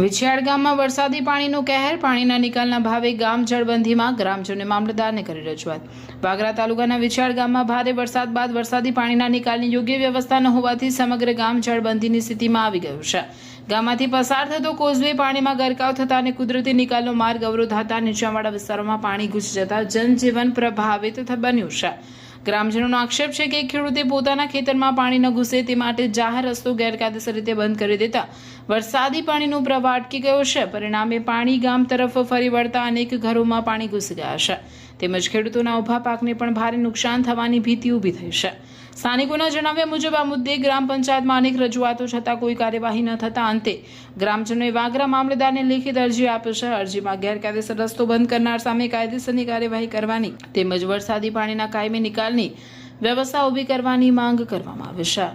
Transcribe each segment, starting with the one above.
વિછિયાળ ગામમાં વરસાદી પાણીનો કહેર, પાણીના નિકાલના ભાવે ગામ જળબંધીમાં, ગ્રામજનોએ મામલતદારને કરી રજૂઆત। વાગરા તાલુકાના વિછિયાળ ગામમાં ભારે વરસાદ બાદ વરસાદી પાણીના નિકાલની યોગ્ય વ્યવસ્થા ન હોવાથી સમગ્ર ગામ જળબંધીની સ્થિતિમાં આવી ગયું છે। ગામમાંથી પસાર થતો કોઝવે પાણીમાં ગરકાવ થતા અને કુદરતી નિકાલનો માર્ગ અવરોધાતા નીચાણવાળા વિસ્તારોમાં પાણી ઘૂસી જતા જનજીવન પ્રભાવિત બન્યું છે। ગ્રામજનોનો આક્ષેપ છે કે ખેડૂતે પોતાના ખેતરમાં પાણી ન ઘૂસે તે માટે જાહેર રસ્તો ગેરકાયદેસર રીતે બંધ કરી દેતા વરસાદી પાણીનો પ્રવાહ અટકી ગયો છે। પરિણામે પાણી ગામ તરફ ફરી વળતા અનેક ઘરોમાં પાણી ઘૂસી ગયા છે, તેમજ ખેડૂતોના ઊભા પાકને પણ ભારે નુકસાન થવાની ભીતિ ઊભી થઈ છે। સ્થાનિકોના જણાવ્યા મુજબ આ મુદ્દે ગ્રામ પંચાયતમાં અનેક રજૂઆતો છતાં કોઈ કાર્યવાહી ન થતા અંતે ગ્રામજનોએ વાગરા મામલતદારને લેખિત અરજી આપી છે। અરજીમાં ગેરકાયદેસર રસ્તો બંધ કરનાર સામે કાયદેસરની કાર્યવાહી કરવાની તેમજ વરસાદી પાણીના કાયમી નિકાલની વ્યવસ્થા ઊભી કરવાની માંગ કરવામાં આવી છે।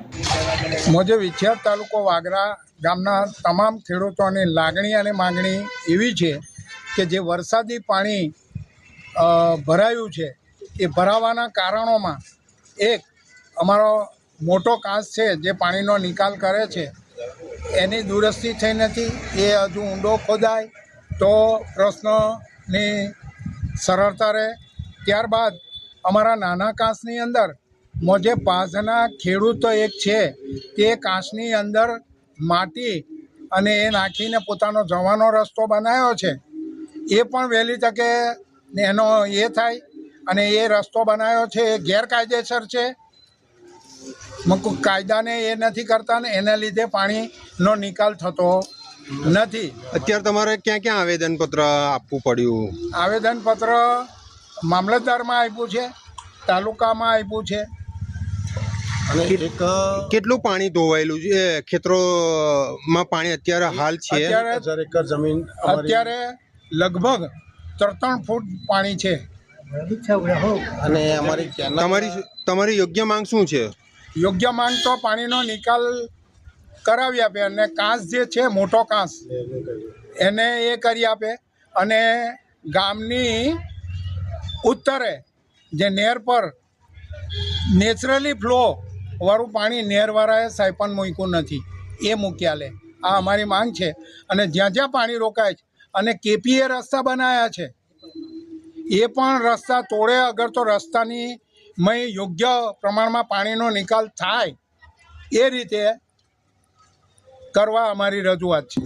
મોજે વિછિયાળ તાલુકો વાગરા ગામના તમામ ખેડૂતોની લાગણી અને માંગણી એવી છે કે જે વરસાદી પાણી ભરાયું છે એ ભરાવાના કારણોમાં એક અમારો મોટો કાંસ છે જે પાણીનો નિકાલ કરે છે એની દુરસ્તી થઈ નથી, એ હજુ ઊંડો ખોદાય તો પ્રશ્નની સરળતા રહે। ત્યારબાદ અમારા નાના કાંસની અંદર મોજે પાસના ખેડૂત એક છે તે કાંસની અંદર માટી અને એ નાખીને પોતાનો જવાનો રસ્તો બનાવ્યો છે, એ પણ વહેલી તકે એનો એ થાય અને એ રસ્તો બનાવ્યો છે એ ગેરકાયદેસર છે। કાયદાને એ નથી કરતા ને એના લીધે પાણીનો નિકાલ થતો નથી। અત્યારે તમારે ક્યાં ક્યાં આવેદનપત્ર આપવું પડ્યું? આવેદનપત્ર મામલતદારમાં આપ્યું છે, તાલુકામાં આપ્યું છે। કેટલું પાણી ધોવાયેલું છે ખેતરોમાં? પાણી અત્યારે હાલ છે અત્યારે લગભગ 3 ફૂટ પાણી છે। અને તમારી યોગ્ય માંગ શું છે? યોગ્ય માંગ તો પાણીનો નિકાલ કરાવી આપે અને કાંસ જે છે મોટો કાંસ એને એ કરી આપે અને ગામની ઉત્તરે જે નહેર પર નેચરલી ફ્લો વાળું પાણી નહેરવાળાએ સાયપન મૂક્યું નથી, એ મૂક્યા લે। આ અમારી માંગ છે અને જ્યાં જ્યાં પાણી રોકાય છે અને કેપીએ રસ્તા બનાવ્યા છે એ પણ રસ્તા તોડે અગર તો રસ્તાની યોગ્ય પ્રમાણમાં પાણીનો નિકાલ થાય એ રીતે કરવા અમારી રજૂઆત છે।